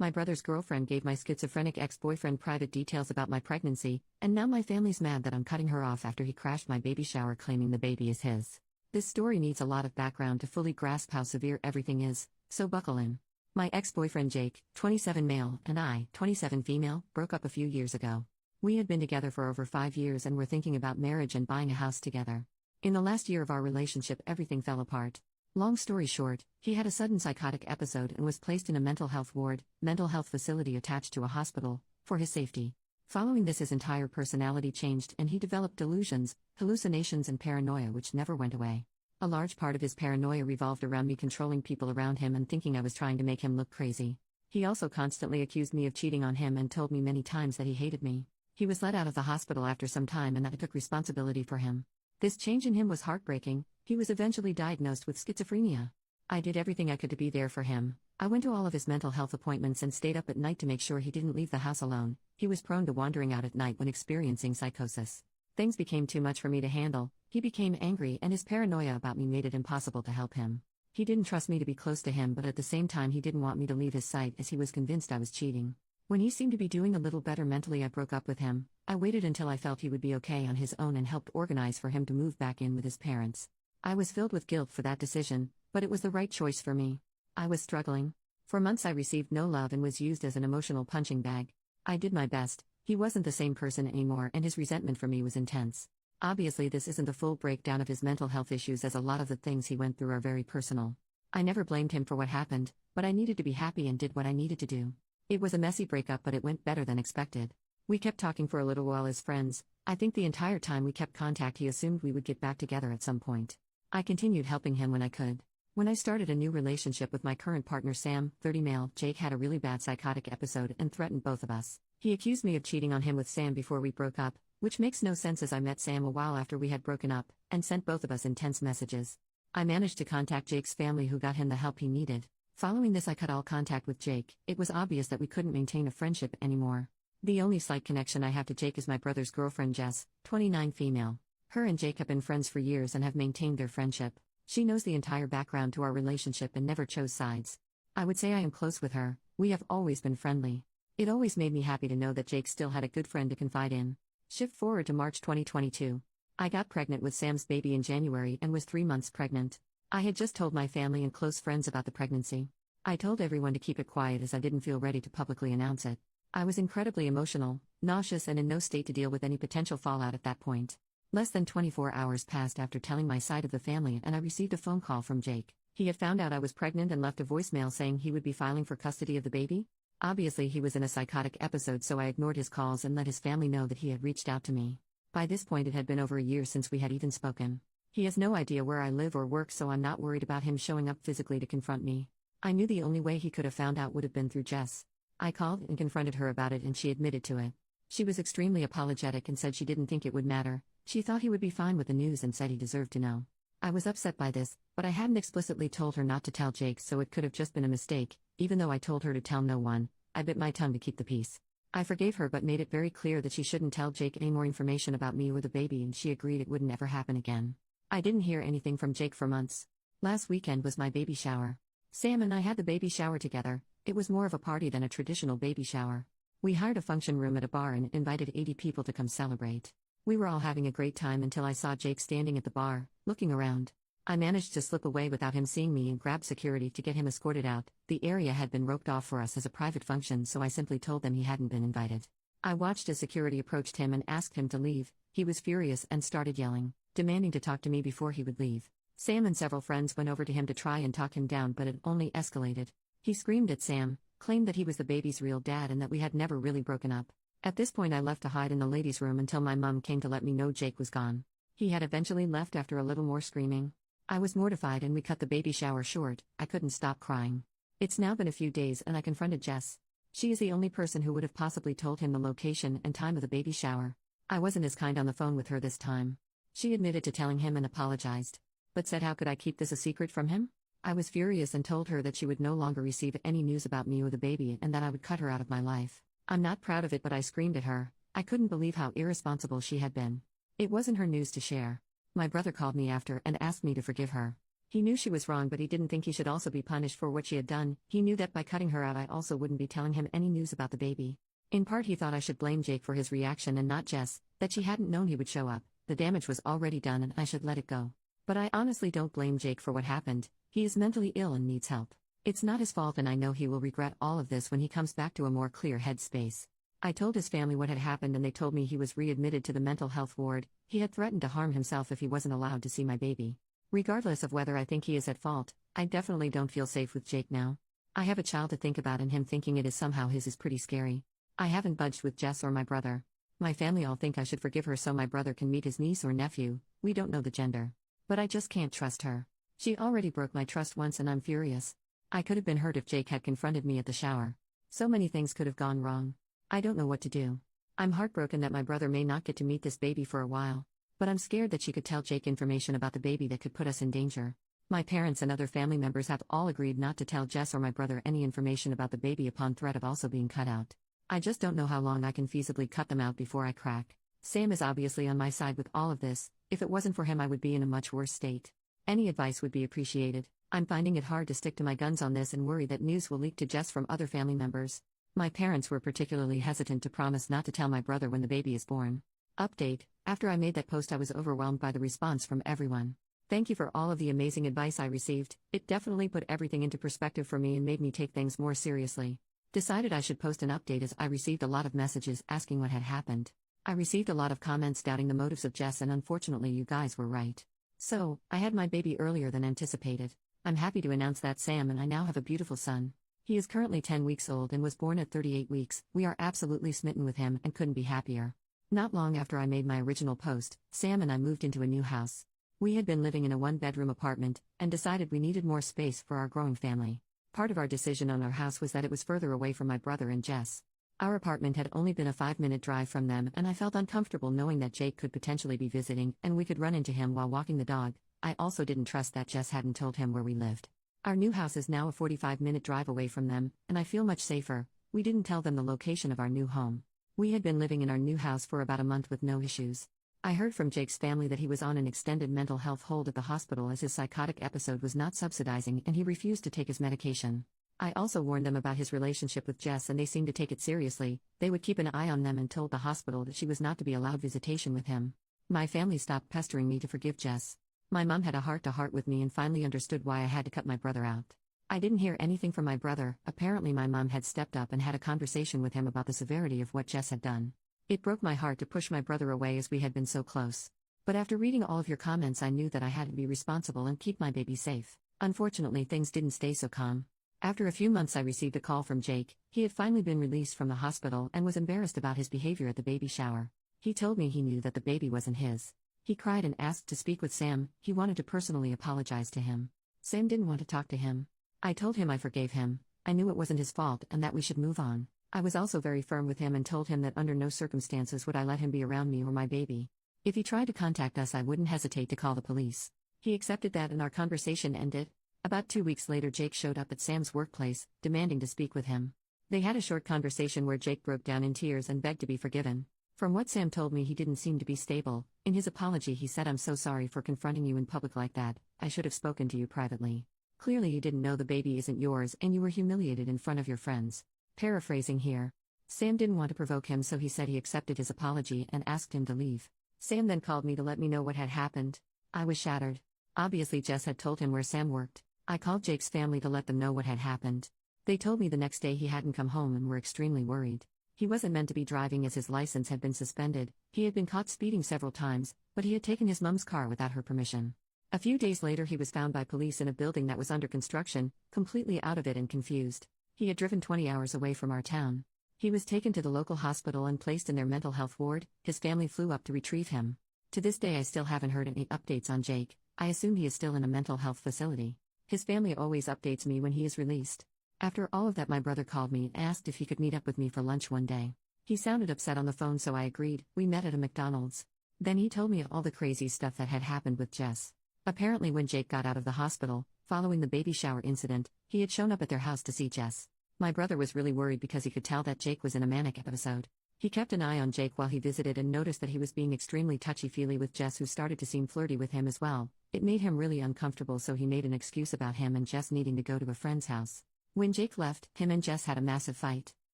My brother's girlfriend gave my schizophrenic ex-boyfriend private details about my pregnancy, and now my family's mad that I'm cutting her off after he crashed my baby shower claiming the baby is his. This story needs a lot of background to fully grasp how severe everything is, so buckle in. My ex-boyfriend Jake, 27 male, and I, 27 female, broke up a few years ago. We had been together for over 5 years and were thinking about marriage and buying a house together. In the last year of our relationship, everything fell apart. Long story short, he had a sudden psychotic episode and was placed in a mental health ward, mental health facility attached to a hospital, for his safety. Following this, his entire personality changed and he developed delusions, hallucinations and paranoia which never went away. A large part of his paranoia revolved around me controlling people around him and thinking I was trying to make him look crazy. He also constantly accused me of cheating on him and told me many times that he hated me. He was let out of the hospital after some time and I took responsibility for him. This change in him was heartbreaking. He was eventually diagnosed with schizophrenia. I did everything I could to be there for him. I went to all of his mental health appointments and stayed up at night to make sure he didn't leave the house alone. He was prone to wandering out at night when experiencing psychosis. Things became too much for me to handle. He became angry and his paranoia about me made it impossible to help him. He didn't trust me to be close to him, but at the same time he didn't want me to leave his sight as he was convinced I was cheating. When he seemed to be doing a little better mentally, I broke up with him. I waited until I felt he would be okay on his own and helped organize for him to move back in with his parents. I was filled with guilt for that decision, but it was the right choice for me. I was struggling. For months I received no love and was used as an emotional punching bag. I did my best. He wasn't the same person anymore and his resentment for me was intense. Obviously this isn't the full breakdown of his mental health issues, as a lot of the things he went through are very personal. I never blamed him for what happened, but I needed to be happy and did what I needed to do. It was a messy breakup, but it went better than expected. We kept talking for a little while as friends. I think the entire time we kept contact he assumed we would get back together at some point. I continued helping him when I could. When I started a new relationship with my current partner Sam, 30 male, Jake had a really bad psychotic episode and threatened both of us. He accused me of cheating on him with Sam before we broke up, which makes no sense as I met Sam a while after we had broken up, and sent both of us intense messages. I managed to contact Jake's family, who got him the help he needed. Following this, I cut all contact with Jake. It was obvious that we couldn't maintain a friendship anymore. The only slight connection I have to Jake is my brother's girlfriend Jess, 29 female. Her and Jake have been friends for years and have maintained their friendship. She knows the entire background to our relationship and never chose sides. I would say I am close with her. We have always been friendly. It always made me happy to know that Jake still had a good friend to confide in. Shift forward to March 2022. I got pregnant with Sam's baby in January and was 3 months pregnant. I had just told my family and close friends about the pregnancy. I told everyone to keep it quiet as I didn't feel ready to publicly announce it. I was incredibly emotional, nauseous, and in no state to deal with any potential fallout at that point. Less than 24 hours passed after telling my side of the family and I received a phone call from Jake. He had found out I was pregnant and left a voicemail saying he would be filing for custody of the baby. Obviously he was in a psychotic episode, so I ignored his calls and let his family know that he had reached out to me. By this point it had been over a year since we had even spoken. He has no idea where I live or work, so I'm not worried about him showing up physically to confront me. I knew the only way he could have found out would have been through Jess. I called and confronted her about it and she admitted to it. She was extremely apologetic and said she didn't think it would matter. She thought he would be fine with the news and said he deserved to know. I was upset by this, but I hadn't explicitly told her not to tell Jake, so it could have just been a mistake. Even though I told her to tell no one, I bit my tongue to keep the peace. I forgave her but made it very clear that she shouldn't tell Jake any more information about me or the baby, and she agreed it wouldn't ever happen again. I didn't hear anything from Jake for months. Last weekend was my baby shower. Sam and I had the baby shower together. It was more of a party than a traditional baby shower. We hired a function room at a bar and invited 80 people to come celebrate. We were all having a great time until I saw Jake standing at the bar, looking around. I managed to slip away without him seeing me and grabbed security to get him escorted out. The area had been roped off for us as a private function, so I simply told them he hadn't been invited. I watched as security approached him and asked him to leave. He was furious and started yelling, demanding to talk to me before he would leave. Sam and several friends went over to him to try and talk him down, but it only escalated. He screamed at Sam, claimed that he was the baby's real dad and that we had never really broken up. At this point I left to hide in the ladies' room until my mom came to let me know Jake was gone. He had eventually left after a little more screaming. I was mortified and we cut the baby shower short. I couldn't stop crying. It's now been a few days and I confronted Jess. She is the only person who would have possibly told him the location and time of the baby shower. I wasn't as kind on the phone with her this time. She admitted to telling him and apologized, but said how could I keep this a secret from him? I was furious and told her that she would no longer receive any news about me or the baby and that I would cut her out of my life. I'm not proud of it, but I screamed at her. I couldn't believe how irresponsible she had been. It wasn't her news to share. My brother called me after and asked me to forgive her. He knew she was wrong, but he didn't think he should also be punished for what she had done. He knew that by cutting her out, I also wouldn't be telling him any news about the baby. In part, he thought I should blame Jake for his reaction and not Jess, that she hadn't known he would show up. The damage was already done and I should let it go. But I honestly don't blame Jake for what happened. He is mentally ill and needs help. It's not his fault, and I know he will regret all of this when he comes back to a more clear headspace. I told his family what had happened and they told me he was readmitted to the mental health ward. He had threatened to harm himself if he wasn't allowed to see my baby. Regardless of whether I think he is at fault, I definitely don't feel safe with Jake now. I have a child to think about, and him thinking it is somehow his is pretty scary. I haven't budged with Jess or my brother. My family all think I should forgive her so my brother can meet his niece or nephew. We don't know the gender. But I just can't trust her. She already broke my trust once and I'm furious. I could have been hurt if Jake had confronted me at the shower. So many things could have gone wrong. I don't know what to do. I'm heartbroken that my brother may not get to meet this baby for a while. But I'm scared that she could tell Jake information about the baby that could put us in danger. My parents and other family members have all agreed not to tell Jess or my brother any information about the baby upon threat of also being cut out. I just don't know how long I can feasibly cut them out before I crack. Sam is obviously on my side with all of this. If it wasn't for him, I would be in a much worse state. Any advice would be appreciated. I'm finding it hard to stick to my guns on this and worry that news will leak to Jess from other family members. My parents were particularly hesitant to promise not to tell my brother when the baby is born. Update: after I made that post, I was overwhelmed by the response from everyone. Thank you for all of the amazing advice I received. It definitely put everything into perspective for me and made me take things more seriously. Decided I should post an update as I received a lot of messages asking what had happened. I received a lot of comments doubting the motives of Jess, and unfortunately you guys were right. So, I had my baby earlier than anticipated. I'm happy to announce that Sam and I now have a beautiful son. He is currently 10 weeks old and was born at 38 weeks. We are absolutely smitten with him and couldn't be happier. Not long after I made my original post, Sam and I moved into a new house. We had been living in a one-bedroom apartment and decided we needed more space for our growing family. Part of our decision on our house was that it was further away from my brother and Jess. Our apartment had only been a 5-minute drive from them, and I felt uncomfortable knowing that Jake could potentially be visiting and we could run into him while walking the dog. I also didn't trust that Jess hadn't told him where we lived. Our new house is now a 45-minute drive away from them, and I feel much safer. We didn't tell them the location of our new home. We had been living in our new house for about a month with no issues. I heard from Jake's family that he was on an extended mental health hold at the hospital as his psychotic episode was not subsidizing and he refused to take his medication. I also warned them about his relationship with Jess and they seemed to take it seriously. They would keep an eye on them and told the hospital that she was not to be allowed visitation with him. My family stopped pestering me to forgive Jess. My mom had a heart-to-heart with me and finally understood why I had to cut my brother out. I didn't hear anything from my brother. Apparently my mom had stepped up and had a conversation with him about the severity of what Jess had done. It broke my heart to push my brother away as we had been so close. But after reading all of your comments, I knew that I had to be responsible and keep my baby safe. Unfortunately, things didn't stay so calm. After a few months, I received a call from Jake. He had finally been released from the hospital and was embarrassed about his behavior at the baby shower. He told me he knew that the baby wasn't his. He cried and asked to speak with Sam. He wanted to personally apologize to him. Sam didn't want to talk to him. I told him I forgave him. I knew it wasn't his fault and that we should move on. I was also very firm with him and told him that under no circumstances would I let him be around me or my baby. If he tried to contact us, I wouldn't hesitate to call the police. He accepted that and our conversation ended. About 2 weeks later, Jake showed up at Sam's workplace, demanding to speak with him. They had a short conversation where Jake broke down in tears and begged to be forgiven. From what Sam told me, he didn't seem to be stable. In his apology, he said, "I'm so sorry for confronting you in public like that. I should have spoken to you privately. Clearly you didn't know the baby isn't yours and you were humiliated in front of your friends." Paraphrasing here. Sam didn't want to provoke him, so he said he accepted his apology and asked him to leave. Sam then called me to let me know what had happened. I was shattered. Obviously Jess had told him where Sam worked. I called Jake's family to let them know what had happened. They told me the next day he hadn't come home and were extremely worried. He wasn't meant to be driving as his license had been suspended. He had been caught speeding several times, but he had taken his mom's car without her permission. A few days later he was found by police in a building that was under construction, completely out of it and confused. He had driven 20 hours away from our town. He was taken to the local hospital and placed in their mental health ward. His family flew up to retrieve him. To this day I still haven't heard any updates on Jake. I assume he is still in a mental health facility. His family always updates me when he is released. After all of that, my brother called me and asked if he could meet up with me for lunch one day. He sounded upset on the phone, so I agreed. We met at a McDonald's. Then he told me all the crazy stuff that had happened with Jess. Apparently when Jake got out of the hospital, following the baby shower incident, he had shown up at their house to see Jess. My brother was really worried because he could tell that Jake was in a manic episode. He kept an eye on Jake while he visited and noticed that he was being extremely touchy-feely with Jess, who started to seem flirty with him as well. It made him really uncomfortable, so he made an excuse about him and Jess needing to go to a friend's house. When Jake left, him and Jess had a massive fight.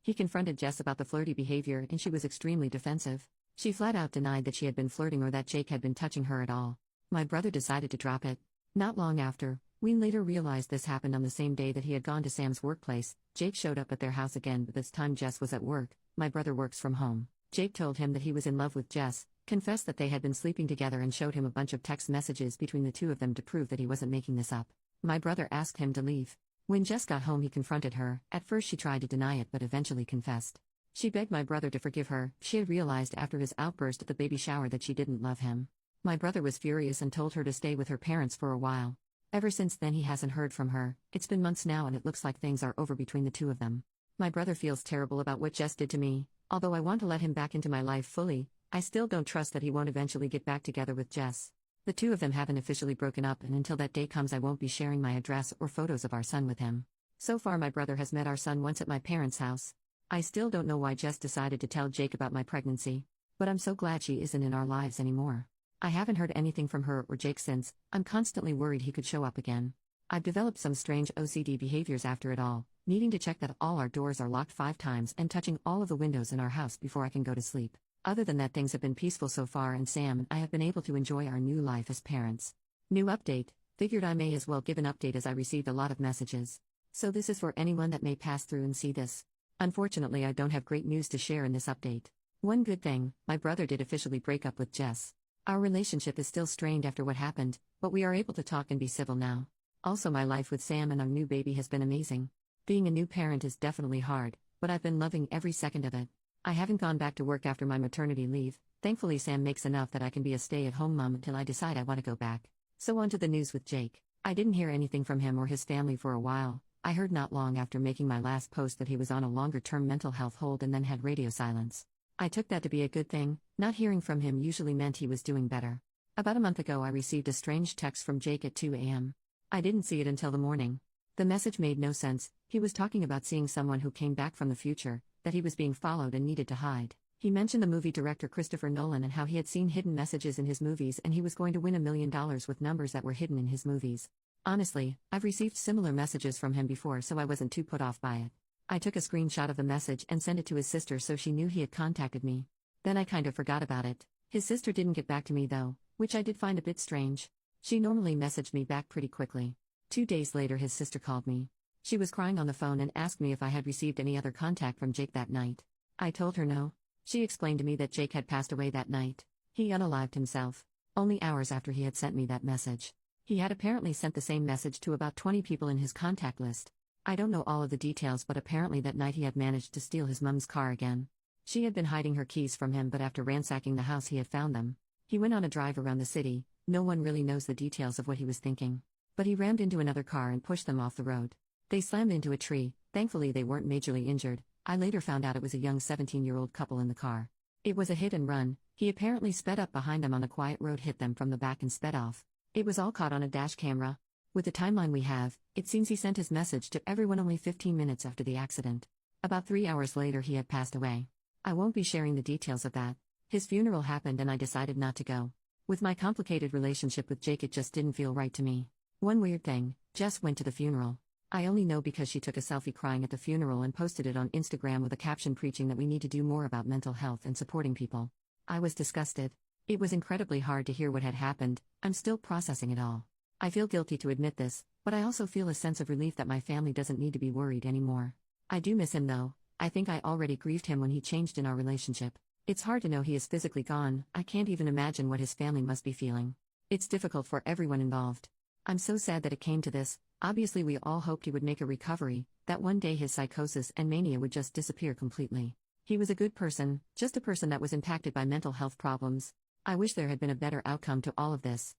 He confronted Jess about the flirty behavior and she was extremely defensive. She flat out denied that she had been flirting or that Jake had been touching her at all. My brother decided to drop it. Not long after, we later realized this happened on the same day that he had gone to Sam's workplace. Jake showed up at their house again, but this time Jess was at work. My brother works from home. Jake told him that he was in love with Jess, confessed that they had been sleeping together, and showed him a bunch of text messages between the two of them to prove that he wasn't making this up. My brother asked him to leave. When Jess got home, he confronted her. At first she tried to deny it but eventually confessed. She begged my brother to forgive her. She had realized after his outburst at the baby shower that she didn't love him. My brother was furious and told her to stay with her parents for a while. Ever since then he hasn't heard from her. It's been months now and it looks like things are over between the two of them. My brother feels terrible about what Jess did to me. Although I want to let him back into my life fully, I still don't trust that he won't eventually get back together with Jess. The two of them haven't officially broken up, and until that day comes I won't be sharing my address or photos of our son with him. So far my brother has met our son once at my parents' house. I still don't know why Jess decided to tell Jake about my pregnancy. But I'm so glad she isn't in our lives anymore. I haven't heard anything from her or Jake since. I'm constantly worried he could show up again. I've developed some strange OCD behaviors after it all, needing to check that all our doors are locked 5 times and touching all of the windows in our house before I can go to sleep. Other than that, things have been peaceful so far, and Sam and I have been able to enjoy our new life as parents. New update. Figured I may as well give an update as I received a lot of messages. So this is for anyone that may pass through and see this. Unfortunately, I don't have great news to share in this update. One good thing, my brother did officially break up with Jess. Our relationship is still strained after what happened, but we are able to talk and be civil now. Also, my life with Sam and our new baby has been amazing. Being a new parent is definitely hard, but I've been loving every second of it. I haven't gone back to work after my maternity leave. Thankfully, Sam makes enough that I can be a stay-at-home mom until I decide I want to go back. So on to the news with Jake. I didn't hear anything from him or his family for a while. I heard not long after making my last post that he was on a longer-term mental health hold and then had radio silence. I took that to be a good thing. Not hearing from him usually meant he was doing better. About a month ago I received a strange text from Jake at 2 a.m. I didn't see it until the morning. The message made no sense. He was talking about seeing someone who came back from the future, that he was being followed and needed to hide. He mentioned the movie director Christopher Nolan and how he had seen hidden messages in his movies and he was going to win $1 million with numbers that were hidden in his movies. Honestly, I've received similar messages from him before, so I wasn't too put off by it. I took a screenshot of the message and sent it to his sister so she knew he had contacted me. Then I kind of forgot about it. His sister didn't get back to me though, which I did find a bit strange. She normally messaged me back pretty quickly. 2 days later his sister called me. She was crying on the phone and asked me if I had received any other contact from Jake that night. I told her no. She explained to me that Jake had passed away that night. He unalived himself. Only hours after he had sent me that message. He had apparently sent the same message to about 20 people in his contact list. I don't know all of the details, but apparently that night he had managed to steal his mom's car again. She had been hiding her keys from him, but after ransacking the house he had found them. He went on a drive around the city. No one really knows the details of what he was thinking. But he rammed into another car and pushed them off the road. They slammed into a tree. Thankfully they weren't majorly injured. I later found out it was a young 17-year-old couple in the car. It was a hit and run. He apparently sped up behind them on a quiet road, hit them from the back and sped off. It was all caught on a dash camera. With the timeline we have, it seems he sent his message to everyone only 15 minutes after the accident. About 3 hours later he had passed away. I won't be sharing the details of that. His funeral happened and I decided not to go. With my complicated relationship with Jake, it just didn't feel right to me. One weird thing, Jess went to the funeral. I only know because she took a selfie crying at the funeral and posted it on Instagram with a caption preaching that we need to do more about mental health and supporting people. I was disgusted. It was incredibly hard to hear what had happened. I'm still processing it all. I feel guilty to admit this, but I also feel a sense of relief that my family doesn't need to be worried anymore. I do miss him though. I think I already grieved him when he changed in our relationship. It's hard to know he is physically gone. I can't even imagine what his family must be feeling. It's difficult for everyone involved. I'm so sad that it came to this. Obviously we all hoped he would make a recovery, that one day his psychosis and mania would just disappear completely. He was a good person, just a person that was impacted by mental health problems. I wish there had been a better outcome to all of this.